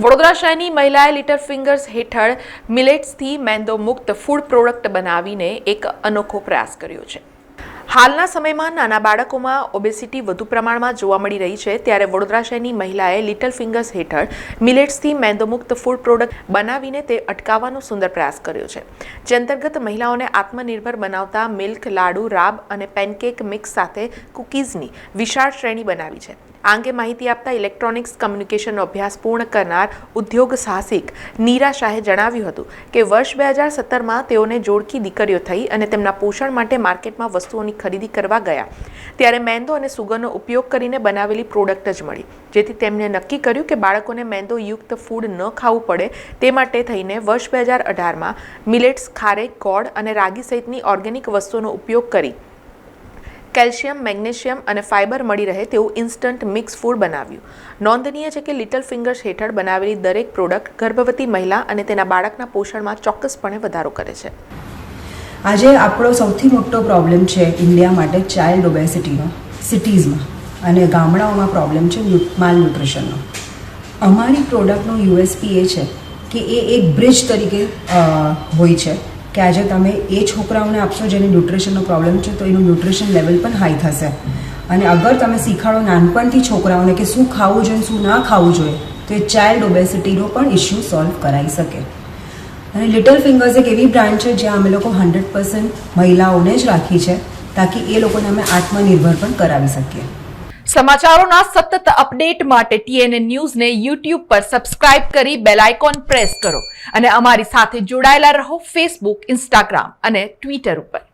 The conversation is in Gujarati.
વડોદરા શહેરની મહિલાએ લિટલ ફિંગર્સ હેઠળ મિલેટ્સથી મેંદો મુક્ત ફૂડ પ્રોડક્ટ બનાવીને એક અનોખો પ્રયાસ કર્યો છે। હાલના સમયમાં નાના બાળકોમાં ઓબેસિટી વધુ પ્રમાણમાં જોવા મળી રહી છે, ત્યારે વડોદરા શહેરની મહિલાએ લિટલ ફિંગર્સ હેઠળ મિલેટ્સથી મેંદો મુક્ત ફૂડ પ્રોડક્ટ બનાવીને તે અટકાવવાનો સુંદર પ્રયાસ કર્યો છે, જે અંતર્ગત મહિલાઓને આત્મનિર્ભર બનાવતા મિલ્ક, લાડુ, રાબ અને પેનકેક મિક્સ સાથે કૂકીઝની વિશાળ શ્રેણી બનાવી છે। આ અંગે માહિતી આપતા ઇલેક્ટ્રોનિક્સ કમ્યુનિકેશનનો અભ્યાસ પૂર્ણ કરનાર ઉદ્યોગ સાહસિક નીરા શાહે જણાવ્યું હતું કે વર્ષ 2017માં તેઓને જોડકી દીકરીઓ થઈ અને તેમના પોષણ માટે માર્કેટમાં વસ્તુઓની ખરીદી કરવા ગયા, ત્યારે મેંદો અને સુગરનો ઉપયોગ કરીને બનાવેલી પ્રોડક્ટ જ મળી, જેથી તેમણે નક્કી કર્યું કે બાળકોને મેંદોયુક્ત ફૂડ ન ખાવું પડે તે માટે થઈને વર્ષ 2018માં મિલેટ્સ, ખારેક, ગોળ અને રાગી સહિતની ઓર્ગેનિક વસ્તુઓનો ઉપયોગ કરી કેલ્શિયમ, મેગ્નેશિયમ અને ફાઇબર મળી રહે તેવું ઇન્સ્ટન્ટ મિક્સ ફૂડ બનાવ્યું। નોંધનીય છે કે લિટલ ફિંગર્સ હેઠળ બનાવેલી દરેક પ્રોડક્ટ ગર્ભવતી મહિલા અને તેના બાળકના પોષણમાં ચોક્કસપણે વધારો કરે છે। આજે આપણો સૌથી મોટો પ્રોબ્લેમ છે ઇન્ડિયા માટે ચાઇલ્ડ ઓબેસિટીનો, સિટીઝમાં અને ગામડાઓમાં પ્રોબ્લેમ છે માલન્યુટ્રિશનનો। અમારી પ્રોડક્ટનો યુએસપી એ છે કે એ એક બ્રિજ તરીકે હોય છે કે આજે તમે એ છોકરાઓને આપશો જેને ન્યુટ્રિશનનો પ્રોબ્લેમ છે તો એનું ન્યુટ્રિશન લેવલ પણ હાઈ થશે, અને અગર તમે શીખવાડો નાનપણથી છોકરાઓને કે શું ખાવું જોઈએ શું ના ખાવું જોઈએ તો એ ચાઇલ્ડ ઓબેસિટીનો પણ ઇશ્યુ સોલ્વ કરાવી શકે। અને લિટલ ફિંગર્સ એક એવી બ્રાન્ડ છે જ્યાં અમે લોકો 100% મહિલાઓને જ રાખી છે તાકી એ લોકોને અમે આત્મનિર્ભર પણ કરાવી શકીએ। સમાચારોના સતત અપડેટ માટે TNN ન્યૂઝને YouTube પર સબસ્ક્રાઇબ કરી બેલ આઇકોન પ્રેસ કરો અને અમારી સાથે જોડાયેલા રહો ફેસબુક, ઇન્સ્ટાગ્રામ અને ટ્વિટર ઉપર।